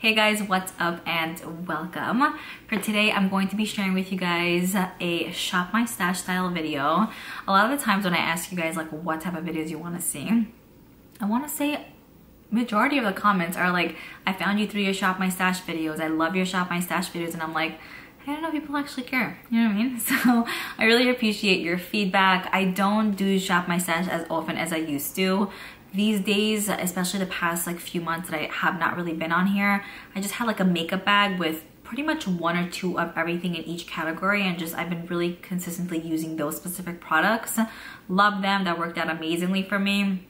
Hey guys, what's up and welcome. For today, I'm going to be sharing with you guys a shop my stash style video. A lot of the times when I ask you guys like what type of videos you want to see, I want to say majority of the comments are like, I found you through your shop my stash videos. I love your shop my stash videos. And I'm like, I don't know if people actually care. You know what I mean? So I really appreciate your feedback. I don't do shop my stash as often as I used to. These days, especially the past like few months that I have not really been on here, I just had like a makeup bag with pretty much one or two of everything in each category, and just I've been really consistently using those specific products. Love them. That worked out amazingly for me.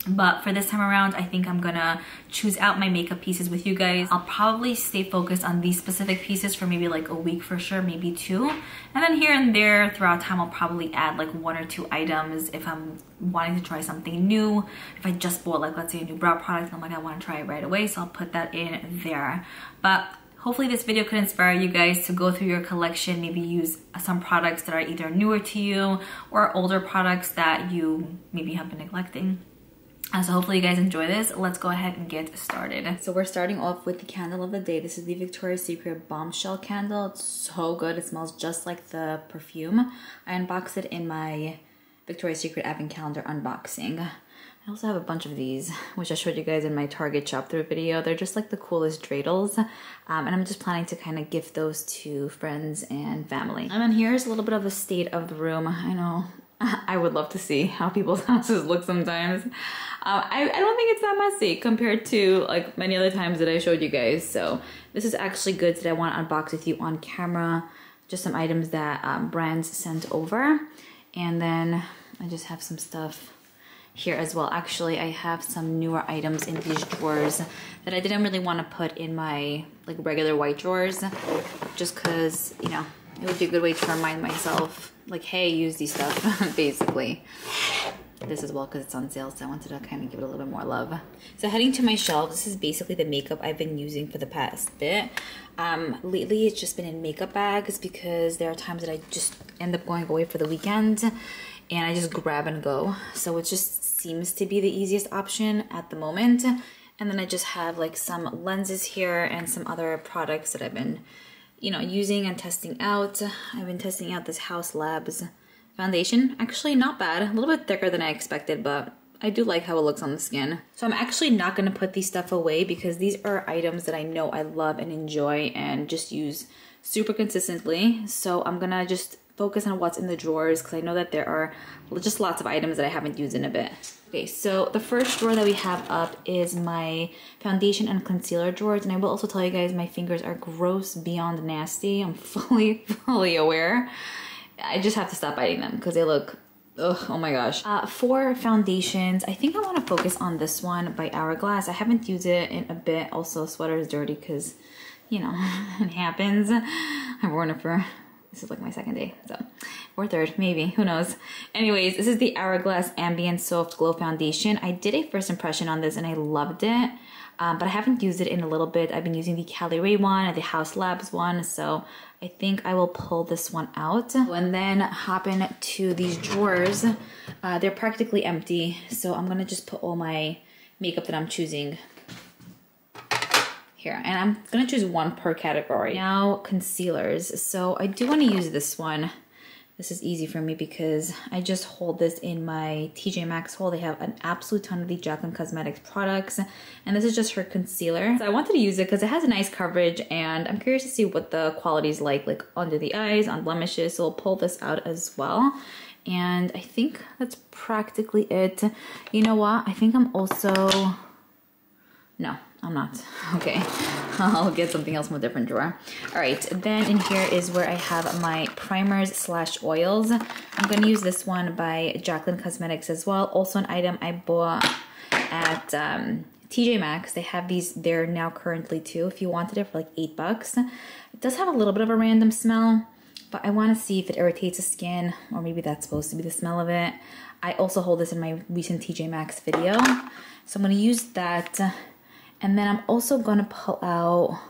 But for this time around, I think I'm gonna choose out my makeup pieces with you guys. I'll probably stay focused on these specific pieces for maybe like a week for sure, maybe two. And then here and there throughout time, I'll probably add like one or two items if I'm wanting to try something new. If I just bought like, let's say a new brow product, I'm like, I wanna try it right away. So I'll put that in there. But hopefully this video could inspire you guys to go through your collection, maybe use some products that are either newer to you or older products that you maybe have been neglecting. So hopefully you guys enjoy this. Let's go ahead and get started. So we're starting off with the candle of the day. This is the Victoria's Secret Bombshell candle. It's so good. It smells just like the perfume. I unboxed it in my Victoria's Secret Advent Calendar unboxing. I also have a bunch of these, which I showed you guys in my Target shop through video. They're just like the coolest dreidels. And I'm just planning to kind of gift those to friends and family. And then here's a little bit of a state of the room. I know I would love to see how people's houses look sometimes. I don't think it's that messy compared to like many other times that I showed you guys. So this is actually goods that I want to unbox with you on camera. Just some items that brands sent over. And then I just have some stuff here as well. Actually, I have some newer items in these drawers that I didn't really want to put in my like regular white drawers, just because, you know, it would be a good way to remind myself like, hey, use these stuff, basically. This as well because it's on sale, so I wanted to kind of give it a little bit more love. So heading to my shelf, this is basically the makeup I've been using for the past bit. Lately, it's just been in makeup bags because there are times that I just end up going away for the weekend and I just grab and go. So it just seems to be the easiest option at the moment. And then I just have like some lenses here and some other products that I've been, you know, using and testing out. I've been testing out this House Labs foundation. Actually not bad, a little bit thicker than I expected, but I do like how it looks on the skin. So I'm actually not gonna put these stuff away because these are items that I know I love and enjoy and just use super consistently. So I'm gonna just focus on what's in the drawers because I know that there are just lots of items that I haven't used in a bit. Okay, so the first drawer that we have up is my foundation and concealer drawers. And I will also tell you guys my fingers are gross beyond nasty. I'm fully aware. I just have to stop biting them because they look, ugh, oh my gosh. For foundations, I think I want to focus on this one by Hourglass. I haven't used it in a bit. Also, sweater is dirty because, you know, it happens. I've worn it for, this is like my second day, so, or third, maybe, who knows. Anyways, this is the Hourglass Ambient Soft Glow Foundation. I did a first impression on this and I loved it, but I haven't used it in a little bit. I've been using the Liora.y one and the House Labs one, so I think I will pull this one out and then hop into these drawers. They're practically empty, so I'm gonna just put all my makeup that I'm choosing here, and I'm gonna choose one per category. Now, concealers. So I do want to use this one. This is easy for me because I just hold this in my TJ Maxx haul. They have an absolute ton of the Jaclyn Cosmetics products, and this is just her concealer. So I wanted to use it because it has a nice coverage, and I'm curious to see what the quality is like under the eyes, on blemishes. So I'll pull this out as well. And I think that's practically it. You know what? I think I'm also, no, I'm not. Okay, I'll get something else from a different drawer. All right, then in here is where I have my primers slash oils. I'm gonna use this one by Jaclyn Cosmetics as well. Also an item I bought at TJ Maxx. They have these there now currently too, if you wanted it for like $8. It does have a little bit of a random smell, but I wanna see if it irritates the skin, or maybe that's supposed to be the smell of it. I also hold this in my recent TJ Maxx video. So I'm gonna use that. And then I'm also gonna pull out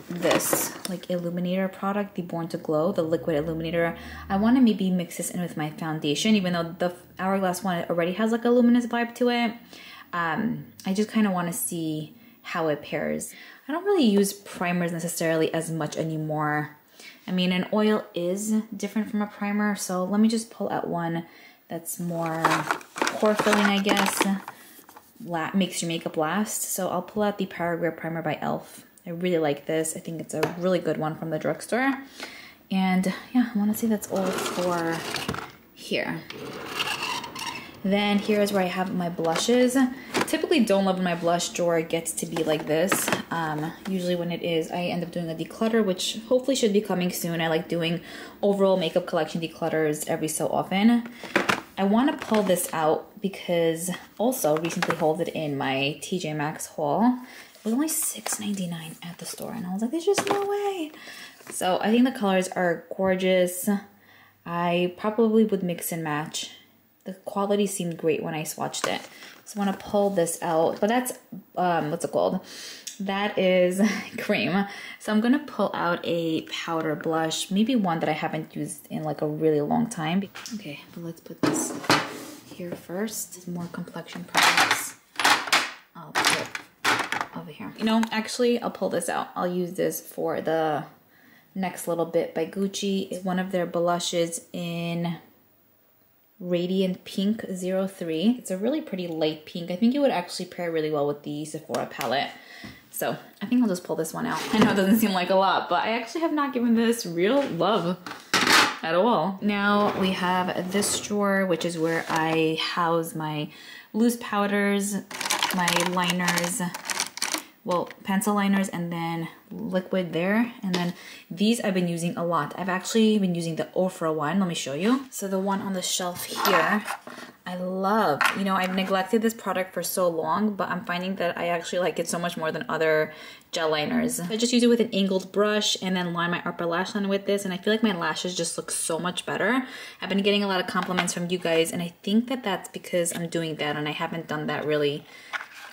this like illuminator product, the Born to Glow, the liquid illuminator. I want to maybe mix this in with my foundation, even though the Hourglass one already has like a luminous vibe to it. I just kind of want to see how it pairs. I don't really use primers necessarily as much anymore. I mean, an oil is different from a primer, so let me just pull out one that's more pore filling, I guess. Makes your makeup last. So I'll pull out the Paragraph Primer by e.l.f. I really like this. I think it's a really good one from the drugstore. And yeah, I want to say that's all for here. Then here's where I have my blushes. Typically don't love when my blush drawer gets to be like this. Usually when it is, I end up doing a declutter, which hopefully should be coming soon. I like doing overall makeup collection declutters every so often. I want to pull this out because also recently hauled it in my TJ Maxx haul. It was only $6.99 at the store and I was like, there's just no way. So I think the colors are gorgeous. I probably would mix and match. The quality seemed great when I swatched it. So I want to pull this out, but that's, what's it called? That is cream. So I'm going to pull out a powder blush, maybe one that I haven't used in like a really long time. Okay, but let's put this here first. More complexion products. I'll put it over here. You know, actually, I'll pull this out. I'll use this for the Next Little Bit by Gucci. It's one of their blushes in Radiant Pink 03. It's a really pretty light pink. I think it would actually pair really well with the Sephora palette. So I think I'll just pull this one out. I know it doesn't seem like a lot, but I actually have not given this real love at all. Now we have this drawer, which is where I house my loose powders, my liners, well, pencil liners, and then liquid there. And then these I've been using a lot. I've actually been using the Ofra one. Let me show you. So the one on the shelf here, I love. You know, I've neglected this product for so long, but I'm finding that I actually like it so much more than other gel liners. I just use it with an angled brush and then line my upper lash line with this, and I feel like my lashes just look so much better. I've been getting a lot of compliments from you guys, and I think that that's because I'm doing that, and I haven't done that really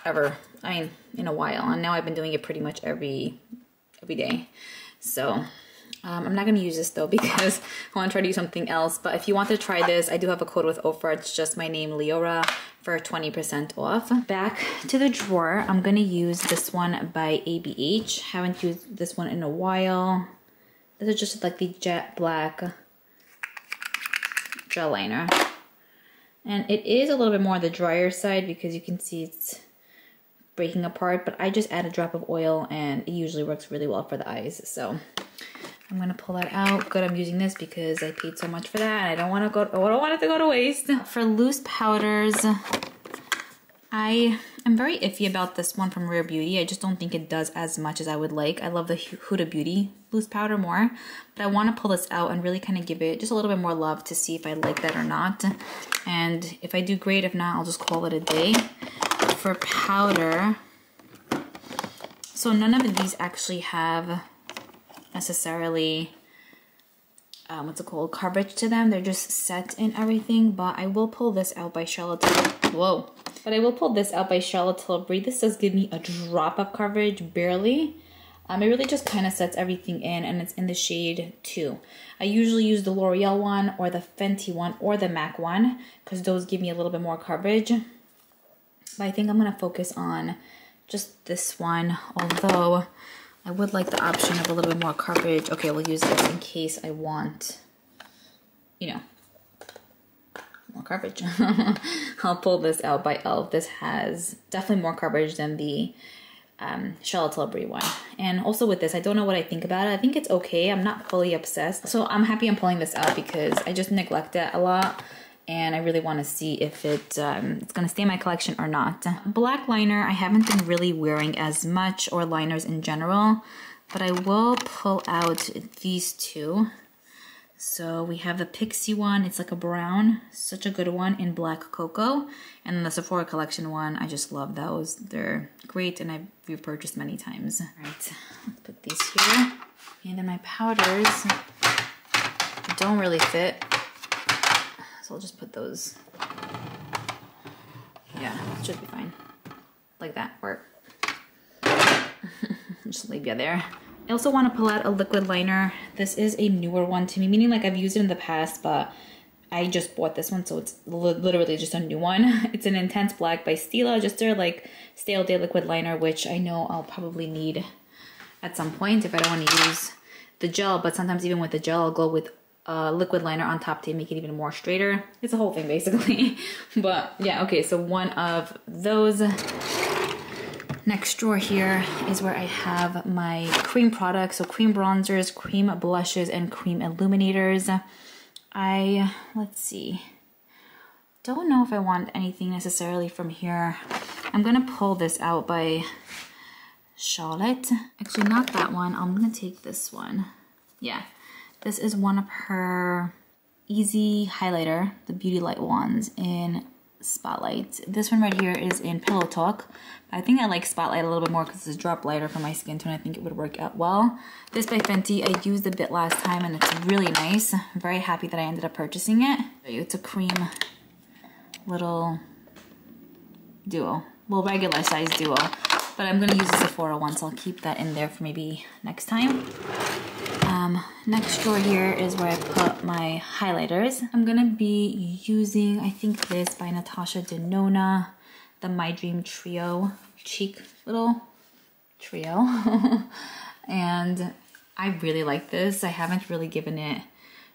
ever, I mean, in a while. And now I've been doing it pretty much every day. So I'm not going to use this though because I want to try to use something else. But if you want to try this, I do have a code with Ofra. It's just my name, Liora, for 20% off. Back to the drawer, I'm going to use this one by ABH. Haven't used this one in a while. This is just like the jet black gel liner. And it is a little bit more on the drier side because you can see it's breaking apart, but I just add a drop of oil and it usually works really well for the eyes. So I'm gonna pull that out. Good, I'm using this because I paid so much for that and I don't want it to go to waste. For loose powders, I am very iffy about this one from Rare Beauty. I just don't think it does as much as I would like. I love the Huda Beauty loose powder more, but I want to pull this out and really kind of give it just a little bit more love to see if I like that or not. And if I do, great. If not, I'll just call it a day. For powder, so none of these actually have necessarily what's it called, coverage to them. They're just set in everything. But I will pull this out by Charlotte Tilbury. But I will pull this out by Charlotte Tilbury. This does give me a drop of coverage, barely. It really just kind of sets everything in, and it's in the shade 2. I usually use the L'Oreal one or the Fenty one or the MAC one because those give me a little bit more coverage. But I think I'm going to focus on just this one, although I would like the option of a little bit more coverage. Okay, we'll use this in case I want, you know, more coverage. I'll pull this out by e.l.f. This has definitely more coverage than the Charlotte Tilbury one. And also with this, I don't know what I think about it. I think it's okay. I'm not fully obsessed. So I'm happy I'm pulling this out because I just neglect it a lot. And I really want to see if it's going to stay in my collection or not. Black liner, I haven't been really wearing as much, or liners in general, but I will pull out these two. So we have the Pixie one, it's like a brown, such a good one in Black Cocoa. And then the Sephora collection one, I just love those. They're great and I've repurchased many times. All right, let's put these here. And then my powders don't really fit. So I'll just put those, yeah, it should be fine. Like that, or just leave you there. I also want to pull out a liquid liner. This is a newer one to me, meaning like I've used it in the past, but I just bought this one, so it's literally just a new one. It's an Intense Black by Stila, just their like Stale Day Liquid Liner, which I know I'll probably need at some point if I don't want to use the gel, but sometimes even with the gel, I'll go with liquid liner on top to make it even more straighter. It's a whole thing basically. But yeah, okay, so one of those. Next drawer here is where I have my cream products, so cream bronzers, cream blushes, and cream illuminators. Let's see, don't know if I want anything necessarily from here. I'm gonna pull this out by Charlotte. Actually, not that one. I'm gonna take this one. Yeah, this is one of her Easy Highlighter, the Beauty Light ones in Spotlight. This one right here is in Pillow Talk. I think I like Spotlight a little bit more because it's a drop lighter for my skin tone. I think it would work out well. This by Fenty, I used a bit last time and it's really nice. I'm very happy that I ended up purchasing it. It's a cream little duo. Well, regular size duo. But I'm going to use the Sephora one, so I'll keep that in there for maybe next time. Next drawer here is where I put my highlighters. I'm going to be using, I think this by Natasha Denona, the My Dream Trio Cheek Little Trio. And I really like this. I haven't really given it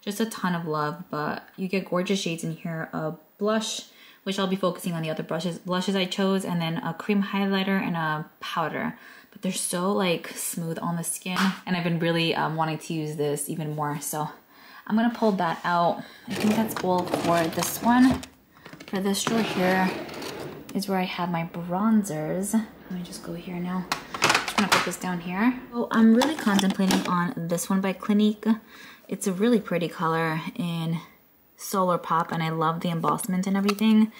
just a ton of love, but you get gorgeous shades in here. A blush, which I'll be focusing on the other blushes I chose, and then a cream highlighter and a powder. But they're so like smooth on the skin, and I've been really wanting to use this even more. So I'm gonna pull that out. I think that's all for this one. For this drawer here is where I have my bronzers. Let me just go here now. I'm gonna put this down here. So I'm really contemplating on this one by Clinique. It's a really pretty color in Solar Pop, and I love the embossment and everything,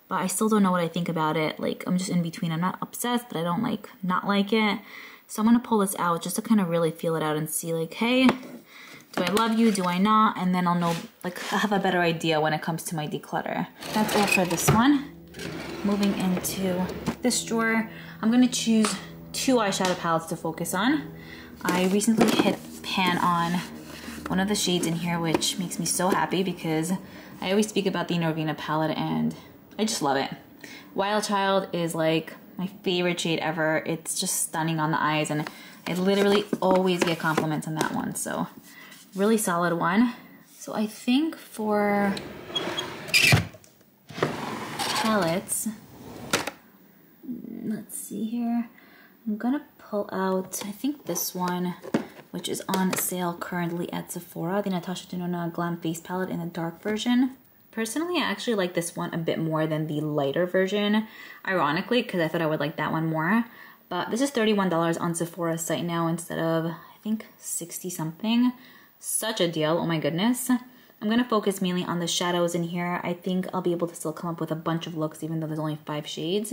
but I still don't know what I think about it. Like, I'm just in between. I'm not obsessed, but I don't like not like it. So I'm gonna pull this out just to kind of really feel it out and see like, hey, do I love you, do I not? And then I'll know, like, I have a better idea when it comes to my declutter. That's all for this one. Moving into this drawer, I'm gonna choose 2 eyeshadow palettes to focus on. I recently hit pan on one of the shades in here, which makes me so happy because I always speak about the Norvina palette and I just love it. Wild Child is like my favorite shade ever. It's just stunning on the eyes, and I literally always get compliments on that one. So really solid one. So I think for palettes, let's see here. I'm gonna pull out, I think this one, which is on sale currently at Sephora, the Natasha Denona Glam Face Palette in the dark version. Personally, I actually like this one a bit more than the lighter version, ironically, because I thought I would like that one more. But this is $31 on Sephora's site now instead of, I think, 60 something. Such a deal, oh my goodness. I'm gonna focus mainly on the shadows in here. I think I'll be able to still come up with a bunch of looks even though there's only 5 shades.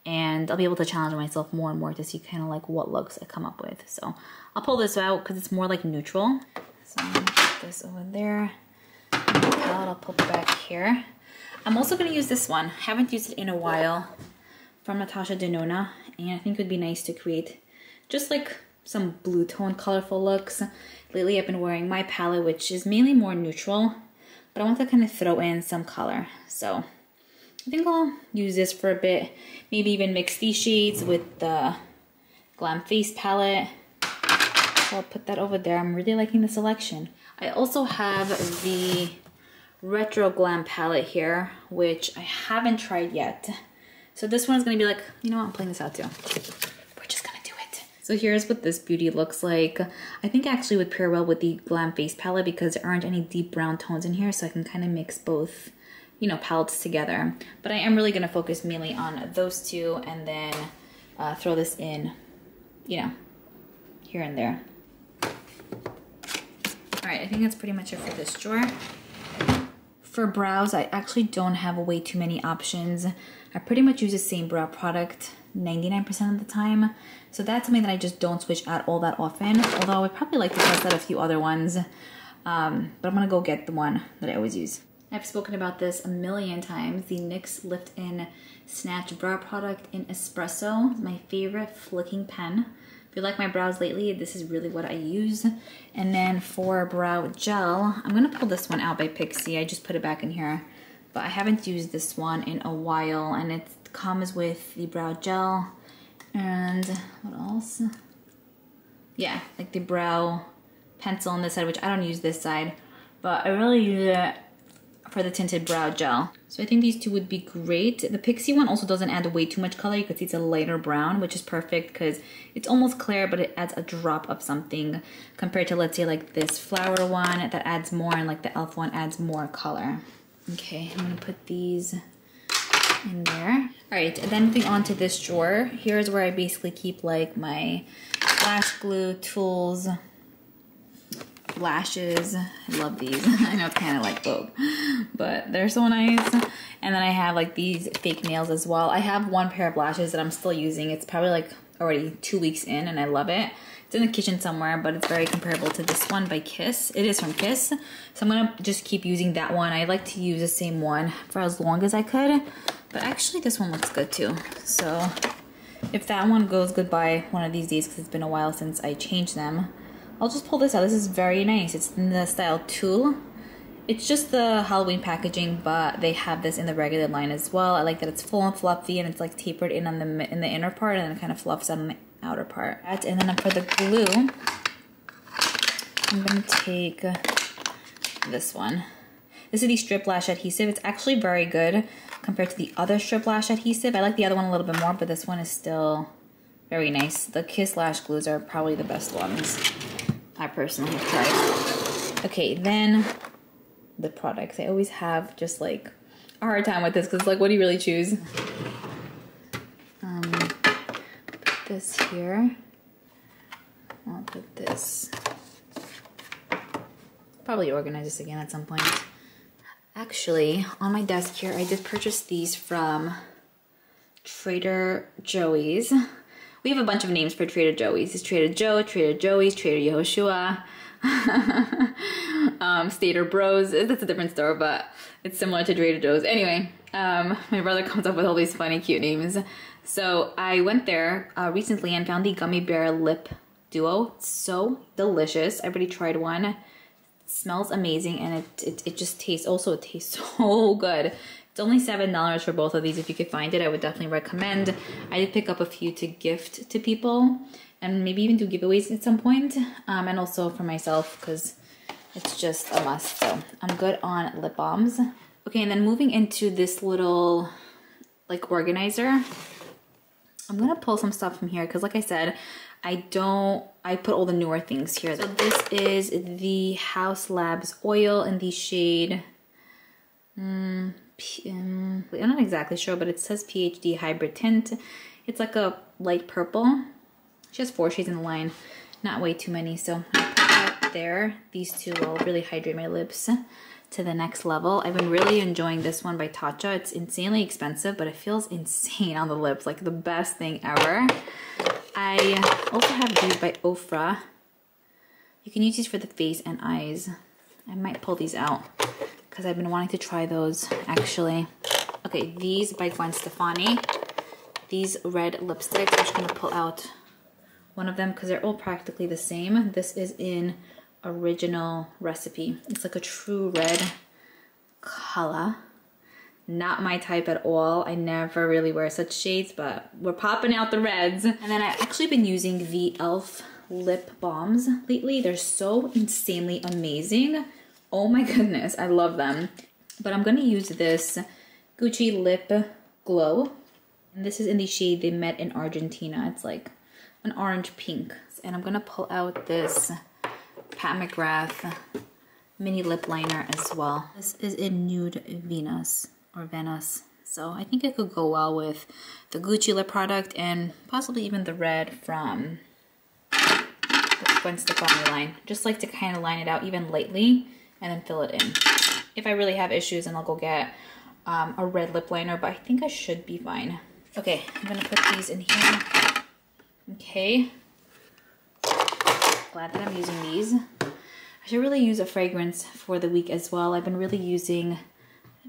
And I'll be able to challenge myself more and more to see kind of like what looks I come up with. So I'll pull this out because it's more like neutral. So I'm gonna put this over there. I'll put it back here. I'm also gonna use this one. Haven't used it in a while, from Natasha Denona, and I think it would be nice to create just like some blue tone colorful looks. Lately I've been wearing my palette, which is mainly more neutral, but I want to kind of throw in some color. So I think I'll use this for a bit, maybe even mix these shades with the Glam Face palette. So I'll put that over there. I'm really liking the selection. I also have the Retro Glam palette here, which I haven't tried yet. So this one's gonna be like, you know what, I'm playing this out too. We're just gonna do it. So here's what this beauty looks like. I think it actually would pair well with the Glam Face palette because there aren't any deep brown tones in here, so I can kind of mix both, you know, palettes together. But I am really gonna focus mainly on those two and then throw this in, you know, here and there. All right, I think that's pretty much it for this drawer. For brows, I actually don't have way too many options. I pretty much use the same brow product 99% of the time. So that's something that I just don't switch out all that often. Although I would probably like to test out a few other ones. But I'm gonna go get the one that I always use. I've spoken about this a million times. The NYX Lift In Snatch Brow Product in Espresso is my favorite flicking pen. If you like my brows lately, this is really what I use. And then for brow gel, I'm gonna pull this one out by Pixi. I just put it back in here, but I haven't used this one in a while, and it comes with the brow gel and what else? Yeah, like the brow pencil on this side, which I don't use this side, but I really use it for the tinted brow gel. So I think these two would be great. The Pixi one also doesn't add way too much color. You can see it's a lighter brown, which is perfect because it's almost clear, but it adds a drop of something compared to, let's say, like this flower one that adds more, and like the e.l.f. one adds more color. Okay, I'm gonna put these in there. All right, then moving on to this drawer. Here's where I basically keep like my lash glue, tools, lashes. I love these. I know it's kind of like Vogue, but they're so nice. And then I have like these fake nails as well. I have one pair of lashes that I'm still using. It's probably like already 2 weeks in, and I love it. It's in the kitchen somewhere, but it's very comparable to this one by Kiss. It is from Kiss, so I'm gonna just keep using that one. I like to use the same one for as long as I could, but actually this one looks good too. So if that one goes goodbye one of these days, because it's been a while since I changed them, I'll just pull this out. This is very nice. It's in the style Tulle. It's just the Halloween packaging, but they have this in the regular line as well. I like that it's full and fluffy, and it's like tapered in on the inner part, and then it kind of fluffs out on the outer part. And then for the glue, I'm gonna take this one. This is the strip lash adhesive. It's actually very good compared to the other strip lash adhesive. I like the other one a little bit more, but this one is still very nice. The Kiss lash glues are probably the best ones I personally have tried. Okay, then the products. I always have just like a hard time with this because like, what do you really choose? Put this here. I'll put this. Probably organize this again at some point. Actually, on my desk here, I did purchase these from Trader Joey's. We have a bunch of names for Trader Joey's. It's Trader Joe, Trader Joey's, Trader Yehoshua, Stater Bros. That's a different store, but it's similar to Trader Joe's. Anyway, my brother comes up with all these funny, cute names. So I went there recently and found the Gummy Bear Lip Duo. It's so delicious. I already tried one. It smells amazing, and it just tastes, also it tastes so good. It's only $7 for both of these. If you could find it, I would definitely recommend. I did pick up a few to gift to people and maybe even do giveaways at some point. And also for myself because it's just a must. So I'm good on lip balms. Okay, and then moving into this little like organizer. I'm gonna pull some stuff from here because like I said, I put all the newer things here. So this is the Haus Labs oil in the shade, I'm not exactly sure, but it says PhD hybrid tint. It's like a light purple. She has 4 shades in the line, not way too many. So I put that there. These two will really hydrate my lips to the next level. I've been really enjoying this one by Tatcha. It's insanely expensive, but it feels insane on the lips, like the best thing ever. I also have these by Ofra. You can use these for the face and eyes. I might pull these out because I've been wanting to try those actually. Okay, these by Gwen Stefani. These red lipsticks. I'm just gonna pull out one of them because they're all practically the same. This is in Original Recipe. It's like a true red color. Not my type at all. I never really wear such shades, but we're popping out the reds. And then I've actually been using the e.l.f. lip balms lately. They're so insanely amazing. Oh my goodness, I love them. But I'm gonna use this Gucci Lip Glow. And this is in the shade They Met in Argentina. It's like an orange pink. And I'm gonna pull out this Pat McGrath mini lip liner as well. This is in Nude Venus or Venice. So I think it could go well with the Gucci lip product and possibly even the red from the Gwen Stefani line. Just like to kind of line it out even lightly and then fill it in. If I really have issues, then I'll go get a red lip liner, but I think I should be fine. Okay, I'm gonna put these in here. Okay. Glad that I'm using these. I should really use a fragrance for the week as well. I've been really using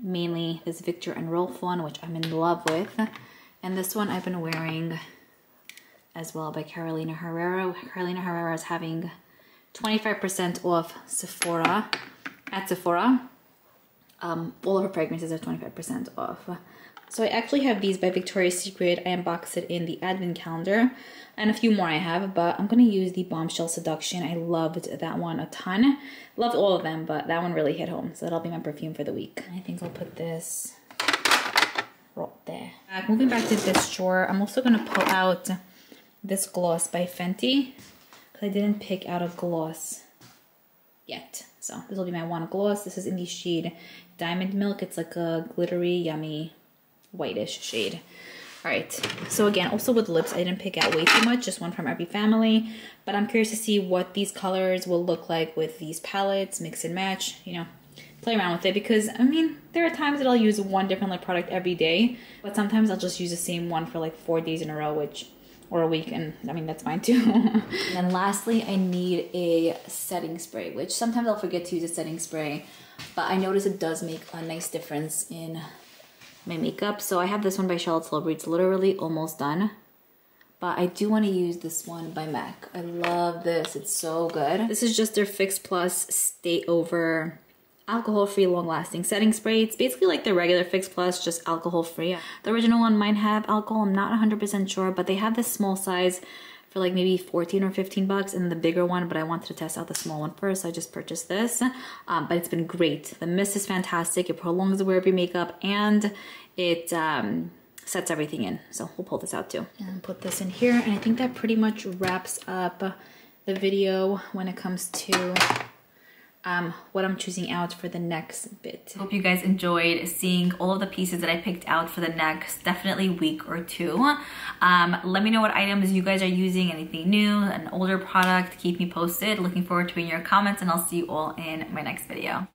mainly this Victor and Rolf one, which I'm in love with. And this one I've been wearing as well by Carolina Herrera. Carolina Herrera is having 25% off Sephora at Sephora. All of her fragrances are 25% off. So I actually have these by Victoria's Secret. I unboxed it in the advent calendar, and a few more I have, but I'm gonna use the Bombshell Seduction. I loved that one a ton. Loved all of them, but that one really hit home. So that'll be my perfume for the week. I think I'll put this right there. Moving back to this drawer, I'm also gonna pull out this gloss by Fenty, because I didn't pick out a gloss yet. So this will be my one gloss. This is in the shade Diamond Milk. It's like a glittery, yummy, whitish shade. All right, so again, also with lips, I didn't pick out way too much, just one from every family, but I'm curious to see what these colors will look like with these palettes, mix and match, you know, play around with it, because I mean, there are times that I'll use one different lip product every day, but sometimes I'll just use the same one for like 4 days in a row, or a week, and I mean, that's fine too. And then lastly, I need a setting spray, which sometimes I'll forget to use a setting spray, but I notice it does make a nice difference in my makeup. So I have this one by Charlotte Tilbury. It's literally almost done, but I do want to use this one by MAC. I love this. It's so good. This is just their Fix Plus Stay Over alcohol-free long-lasting setting spray. It's basically like the regular Fix Plus, just alcohol-free. The original one might have alcohol. I'm not 100% sure, but they have this small size for like maybe 14 or 15 bucks, and the bigger one, but I wanted to test out the small one first, so I just purchased this. But it's been great. The mist is fantastic. It prolongs the wear of your makeup, and it sets everything in. So we'll pull this out too. And put this in here, and I think that pretty much wraps up the video when it comes to what I'm choosing out for the next bit. Hope you guys enjoyed seeing all of the pieces that I picked out for the next definitely week or two. Let me know what items you guys are using, anything new, an older product. Keep me posted. Looking forward to reading your comments, and I'll see you all in my next video.